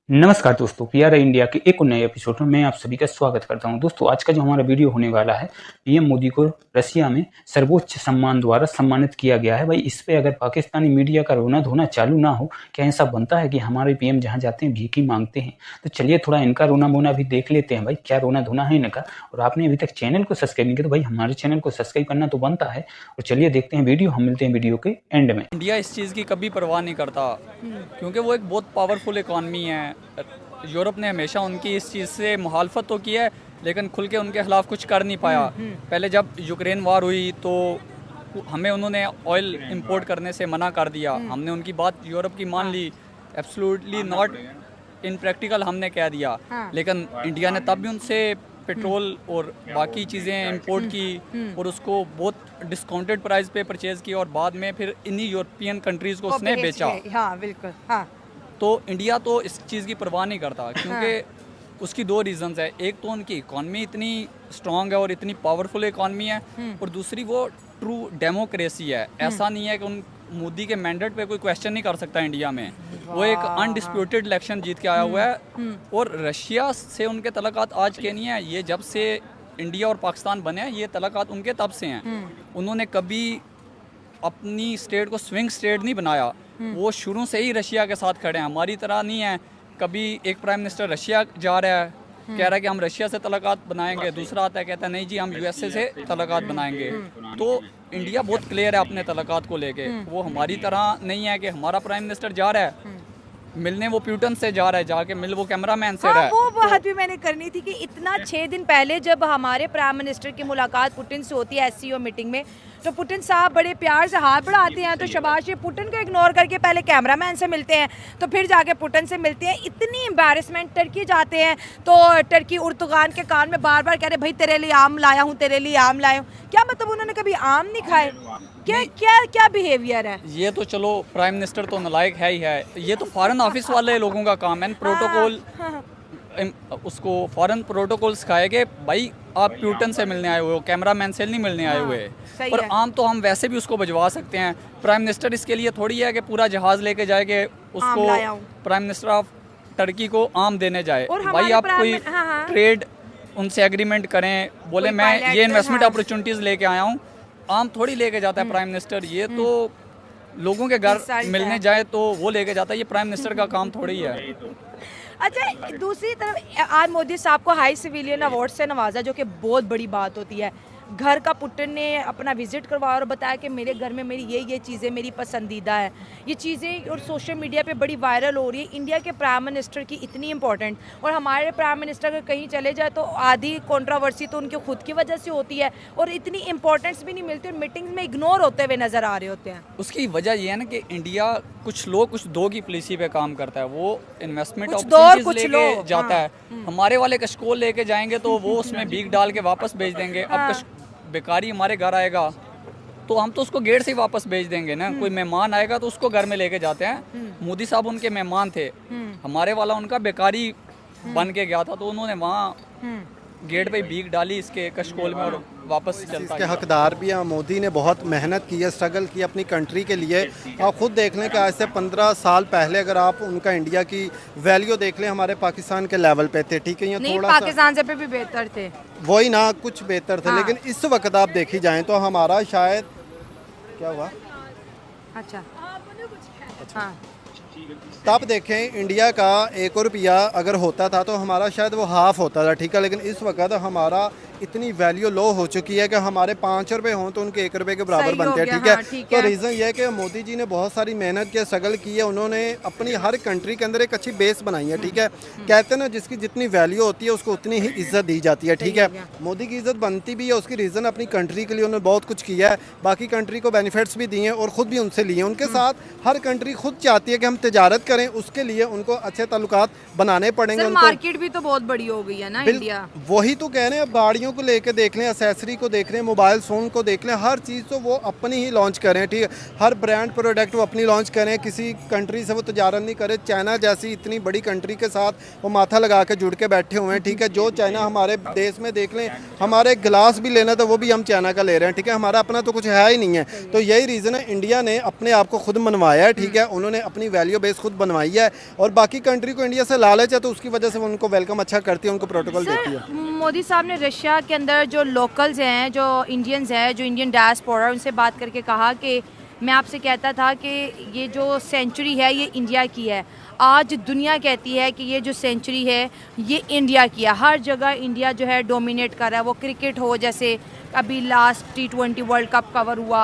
नमस्कार दोस्तों, PRI India के एक और नए एपिसोड में मैं आप सभी का स्वागत करता हूं। दोस्तों, आज का जो हमारा वीडियो होने वाला है, पीएम मोदी को रशिया में सर्वोच्च सम्मान द्वारा सम्मानित किया गया है। भाई, इस पे अगर पाकिस्तानी मीडिया का रोना धोना चालू ना हो, क्या ऐसा बनता है कि हमारे पीएम जहां जाते हैं भीख ही मांगते हैं? तो चलिए थोड़ा इनका रोना मोना भी देख लेते हैं, भाई क्या रोना धोना है इनका। और आपने अभी तक चैनल को सब्सक्राइब नहीं किया तो भाई हमारे चैनल को सब्सक्राइब करना तो बनता है। और चलिए देखते हैं वीडियो, हम मिलते हैं वीडियो के एंड में। इंडिया इस चीज़ की कभी परवाह नहीं करता क्योंकि वो एक बहुत पावरफुल इकॉनमी है। यूरोप ने हमेशा उनकी इस चीज़ से मुखालफत तो की है, लेकिन खुल के उनके खिलाफ कुछ कर नहीं पाया। पहले जब यूक्रेन वार हुई तो हमें उन्होंने ऑयल इंपोर्ट करने से मना कर दिया। हमने उनकी बात यूरोप की मान ली, एब्सोल्युटली नॉट इन प्रैक्टिकल हमने कह दिया। लेकिन इंडिया ने तब भी उनसे पेट्रोल और बाकी चीज़ें इंपोर्ट की और उसको बहुत डिस्काउंटेड प्राइस पे परचेज़ किया और बाद में फिर इन्हीं यूरोपियन कंट्रीज़ को उसने बेचा। हाँ बिल्कुल, हाँ। तो इंडिया तो इस चीज़ की परवाह नहीं करता क्योंकि उसकी दो रीजंस है। एक तो उनकी इकॉनमी इतनी स्ट्रांग है और इतनी पावरफुल इकॉनमी है, और दूसरी वो ट्रू डेमोक्रेसी है। ऐसा नहीं है कि उन मोदी के मैंडेट पे कोई क्वेश्चन नहीं कर सकता इंडिया में। वो एक अनडिस्प्यूटेड इलेक्शन जीत के आया हुआ है। और रशिया से उनके तल्लुकात आज के नहीं है, ये जब से इंडिया और पाकिस्तान बने हैं ये तल्लुकात उनके तब से हैं। उन्होंने कभी अपनी स्टेट को स्विंग स्टेट नहीं बनाया, वो शुरू से ही रशिया के साथ खड़े हैं। हमारी तरह नहीं है कभी एक प्राइम मिनिस्टर रशिया जा रहा है, कह रहा है कि हम रशिया से तल्लुकात बनाएंगे, दूसरा आता है कहता है नहीं जी हम यूएसए से तल्लुकात बनाएंगे। तो इंडिया बहुत क्लियर है अपने तल्लुकात को लेके। वो हमारी तरह नहीं है कि हमारा प्राइम मिनिस्टर जा रहा है मिलने, वो प्यूटन से जा रहा है, जाके मिल वो कैमरामैन से रहा है। वो बात भी मैंने करनी थी कि इतना 6 दिन पहले जब हमारे प्राइम मिनिस्टर की मुलाकात पुतिन से होती है एससीओ मीटिंग में, तो पुतिन साहब बड़े प्यार से हाथ बढ़ाते हैं, तो शाबाश, ये पुतिन को इग्नोर करके पहले कैमरामैन से मिलते हैं, तो फिर जाके पुतिन से मिलते हैं। इतनी एम्बैरेसमेंट, टर्की जाते हैं तो टर्की उर्दुगान के कान में बार बार कह रहे भाई तेरे लिए आम लाया हूँ, तेरे लिए आम लाया हूँ। क्या मतलब उन्होंने कभी आम नहीं खाए? क्या क्या क्या बिहेवियर है ये? तो चलो प्राइम मिनिस्टर तो नालायक है ही है, ये तो फॉरेन ऑफिस वाले लोगों का काम है। प्रोटोकॉल उसको फॉरेन प्रोटोकॉल सिखाएंगे, भाई आप प्यूटन से मिलने आए हुए हो, कैमरामैन से नहीं मिलने आए हुए। और आम तो हम वैसे भी उसको भिजवा सकते हैं। प्राइम मिनिस्टर इसके लिए थोड़ी है कि पूरा जहाज लेके जाएंगे उसको, प्राइम मिनिस्टर ऑफ टर्की को आम देने जाए। भाई आप कोई ट्रेड उनसे एग्रीमेंट करें, बोले मैं ये इन्वेस्टमेंट अपॉर्चुनिटीज लेके आया हूँ, आम थोड़ी लेके जाता है प्राइम मिनिस्टर। ये तो लोगों के घर मिलने जाए तो वो लेके जाता है, ये प्राइम मिनिस्टर का काम थोड़ी है। अच्छा, दूसरी तरफ आज मोदी साहब को हाई सिविलियन अवार्ड से नवाजा, जो कि बहुत बड़ी बात होती है। घर का पुतिन ने अपना विजिट करवाया और बताया कि मेरे घर में मेरी ये चीज़ें मेरी पसंदीदा है। ये चीज़ें और सोशल मीडिया पे बड़ी वायरल हो रही है। इंडिया के प्राइम मिनिस्टर की इतनी इंपॉर्टेंट, और हमारे प्राइम मिनिस्टर अगर कहीं चले जाए तो आधी कंट्रोवर्सी तो उनके खुद की वजह से होती है, और इतनी इंपॉर्टेंस भी नहीं मिलती, और मीटिंग्स में इग्नोर होते हुए नज़र आ रहे होते हैं। उसकी वजह ये है ना कि इंडिया कुछ लोग कुछ दो की पॉलिसी पे काम करता है। वो इन्वेस्टमेंट कुछ लेके जाता है। हमारे वाले कशकोल लेके जाएंगे तो वो उसमें भीख डाल के वापस भेज देंगे। अब बेकारी हमारे घर आएगा तो हम तो उसको गेट से ही वापस भेज देंगे ना। कोई मेहमान आएगा तो उसको घर में लेके जाते हैं। मोदी साहब उनके मेहमान थे, हमारे वाला उनका बेकारी बन के गया था, तो उन्होंने वहाँ गेट पे भीख डाली इसके कशकोल में और वापस चलता इसके हकदार भी हैं। मोदी ने बहुत मेहनत की है, स्ट्रगल की अपनी कंट्री के लिए। आप खुद देख लें कि आज से 15 साल पहले अगर आप उनका इंडिया की वैल्यू देख लें, हमारे पाकिस्तान के लेवल पे थे, ठीक है, या थोड़ा पाकिस्तान से भी बेहतर थे, वही ना, कुछ बेहतर थे। लेकिन इस वक्त आप देखी जाएं तो हमारा शायद क्या हुआ, अच्छा तब देखें इंडिया का 1 रुपया अगर होता था तो हमारा शायद वो हाफ होता था, ठीक है। लेकिन इस वक्त हमारा इतनी वैल्यू लो हो चुकी है कि हमारे 5 रुपए हों तो उनके 1 रुपए के बराबर बनते हैं, ठीक है। तो रीज़न ये है कि मोदी जी ने बहुत सारी मेहनत की, स्ट्रगल की है। उन्होंने अपनी हर कंट्री के अंदर एक अच्छी बेस बनाई है, ठीक है। कहते हैं ना जिसकी जितनी वैल्यू होती है उसको उतनी ही इज्जत दी जाती है, ठीक है। मोदी की इज्जत बनती भी है, उसकी रीज़न अपनी कंट्री के लिए उन्होंने बहुत कुछ किया है, बाकी कंट्री को बेनिफिट्स भी दिए हैं और ख़ुद भी उनसे लिए। उनके साथ हर कंट्री खुद चाहती है कि हम तिजारत करें, उसके लिए उनको अच्छे ताल्लुकात बनाने पड़ेंगे। मार्केट भी तो बहुत बड़ी हो गई है ना इंडिया। वही तो कह रहे हैं, अब गाड़ियों को लेके देख लें, एक्सेसरी को देख लें, मोबाइल फ़ोन को देख लें, हर चीज़ तो वो अपनी ही लॉन्च करें, ठीक है। हर ब्रांड प्रोडक्ट वो अपनी लॉन्च करें, किसी कंट्री से वो तजारत नहीं करें। चाइना जैसी इतनी बड़ी कंट्री के साथ वो माथा लगा के जुड़ के बैठे हुए हैं, ठीक है। जो चाइना हमारे देश में देख लें, हमारे गिलास भी लेना तो वो भी हम चाइना का ले रहे हैं, ठीक है। हमारा अपना तो कुछ है ही नहीं है। तो यही रीज़न है, इंडिया ने अपने आप को खुद मनवाया है, ठीक है। उन्होंने अपनी वैल्यू वीडियो बेस खुद बनवाई है, और बाकी कंट्री को इंडिया से लालच है तो उसकी वजह से वो उनको वेलकम अच्छा करती है, उनको प्रोटोकॉल देती है। मोदी साहब ने रशिया के अंदर जो लोकल्स हैं, जो इंडियंस हैं, जो इंडियन डायस्पोरा, उनसे बात करके कहा कि मैं आपसे कहता था कि ये जो सेंचुरी है ये इंडिया की है। आज दुनिया कहती है कि ये जो सेंचुरी है ये इंडिया की है। हर जगह इंडिया जो है डोमिनेट कर रहा है, वो क्रिकेट हो, जैसे अभी last T20 world cup cover हुआ,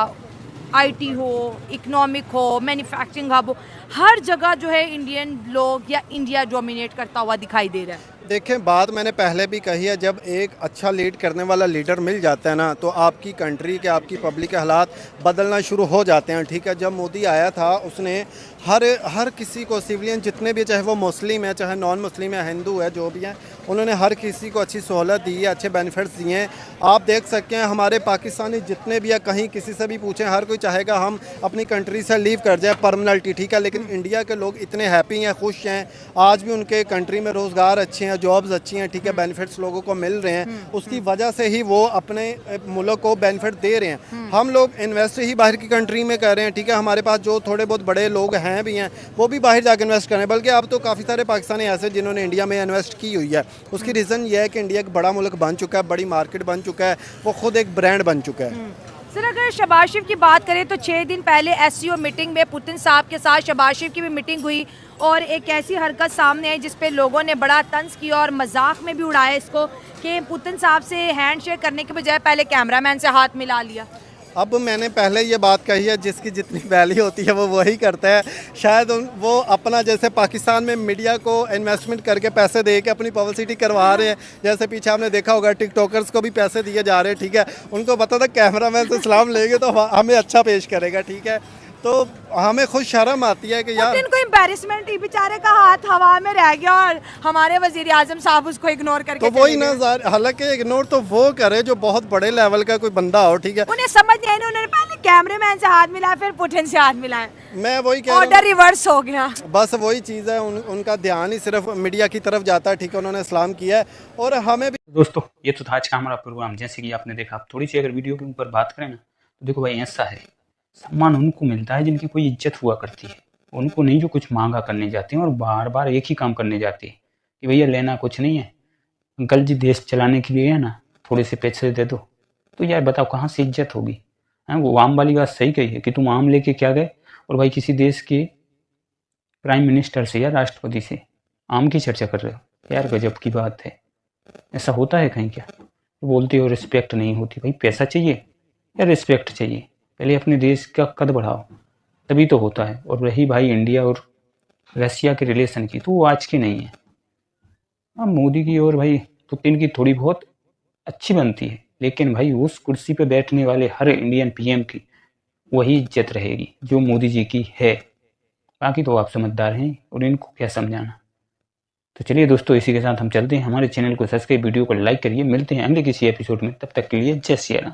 आईटी हो, इकोनॉमिक हो, मैन्युफैक्चरिंग हब हो, हर जगह जो है इंडियन लोग या इंडिया डोमिनेट करता हुआ दिखाई दे रहा है। देखें, बात मैंने पहले भी कही है, जब एक अच्छा लीड करने वाला लीडर मिल जाता है ना तो आपकी कंट्री के, आपकी पब्लिक के हालात बदलना शुरू हो जाते हैं। ठीक है, जब मोदी आया था उसने हर किसी को, सिविलियन जितने भी, चाहे वो मुस्लिम है चाहे नॉन मुस्लिम है, हिंदू है, जो भी है, उन्होंने हर किसी को अच्छी सहूलत दी है, अच्छे बेनिफिट्स दिए हैं। आप देख सकते हैं हमारे पाकिस्तानी जितने भी है, कहीं किसी से भी पूछें, हर कोई चाहेगा हम अपनी कंट्री से लीव कर जाए परमानेंटली। ठीक है, लेकिन इंडिया के लोग इतने हैप्पी हैं, खुश हैं, आज भी उनके कंट्री में रोज़गार अच्छे हैं, जॉब्स अच्छी हैं। ठीक है, बेनिफिट्स लोगों को मिल रहे हैं, उसकी वजह से ही वो अपने मुल्क को बेनिफिट दे रहे हैं। हम लोग इन्वेस्ट ही बाहर की कंट्री में कर रहे हैं। ठीक है, हमारे पास जो थोड़े बहुत बड़े लोग हैं भी हैं वो भी बाहर जाकर इन्वेस्ट कर रहे हैं, बल्कि अब तो काफ़ी सारे पाकिस्तानी ऐसे जिन्होंने इंडिया में इन्वेस्ट की हुई है। उसकी रीज़न ये है कि इंडिया एक बड़ा मुल्क बन चुका है, बड़ी मार्केट बन चुका है, वो खुद एक ब्रांड बन चुका है। सर, अगर शहबाज शरीफ की बात करें तो 6 दिन पहले SCO मीटिंग में पुतिन साहब के साथ शहबाज शरीफ की भी मीटिंग हुई और एक ऐसी हरकत सामने आई जिस पे लोगों ने बड़ा तंज किया और मजाक में भी उड़ाया इसको कि पुतिन साहब से हैंडशेक करने के बजाय पहले कैमरामैन से हाथ मिला लिया। अब मैंने पहले ये बात कही है, जिसकी जितनी वैल्यू होती है वो वही करता है। शायद वो अपना, जैसे पाकिस्तान में मीडिया को इन्वेस्टमेंट करके पैसे दे के अपनी पब्लिसिटी करवा रहे हैं, जैसे पीछे आपने देखा होगा टिकटॉकर्स को भी पैसे दिए जा रहे हैं। ठीक है, उनको पता था कैमरामैन से सलाम लेंगे तो हमें अच्छा पेश करेगा। ठीक है, तो हमें खुद शर्म आती है कि यार इनको एम्बैरेसमेंट, बेचारे का हाथ हवा में रह गया और हमारे वजीर आजम साहब उसको इग्नोर करके तो वही ना, हालांकि इग्नोर तो वो करे जो बहुत बड़े लेवल का कोई बंदा हो। ठीक है, उन्हें समझ नहीं आई, उन्होंने पहले कैमरामैन से हाथ मिलाया फिर पुतिन से हाथ मिलाया। मैं वही कह रहा हूं, ऑर्डर रिवर्स हो गया। बस वही चीज़ है, उनका ध्यान ही सिर्फ मीडिया की तरफ जाता है। ठीक है, उन्होंने सलाम किया है और हमें भी। दोस्तों, ये तो था आज का हमारा प्रोग्राम। जैसे कि आपने देखा, आप थोड़ी सी अगर वीडियो के ऊपर बात करें ना तो देखो भाई, ऐसा है, सम्मान उनको मिलता है जिनकी कोई इज्जत हुआ करती है, उनको नहीं जो कुछ मांगा करने जाते हैं और बार बार एक ही काम करने जाते हैं कि भैया लेना कुछ नहीं है, अंकल जी देश चलाने के लिए है ना, थोड़े से पैसे दे दो। तो यार बताओ कहाँ से इज्जत होगी? वो आम वाली बात सही कही है कि तुम आम लेके क्या गए और भाई किसी देश के प्राइम मिनिस्टर से या राष्ट्रपति से आम की चर्चा कर रहे हो। यार गजब की बात है, ऐसा होता है कहीं क्या? बोलते हो रिस्पेक्ट नहीं होती। भाई पैसा चाहिए या रिस्पेक्ट चाहिए? पहले अपने देश का कद बढ़ाओ, तभी तो होता है। और रही भाई इंडिया और रसिया के रिलेशन की, तो वो आज की नहीं है। हाँ, मोदी की और भाई पुतिन की थोड़ी बहुत अच्छी बनती है, लेकिन भाई उस कुर्सी पे बैठने वाले हर इंडियन PM की वही इज्जत रहेगी जो मोदी जी की है। बाकी तो आप समझदार हैं और इनको क्या समझाना। तो चलिए दोस्तों, इसी के साथ हम चलते हैं। हमारे चैनल को सब्सक्राइब, वीडियो को लाइक करिए। मिलते हैं अगले किसी एपिसोड में, तब तक के लिए जय श्री राम।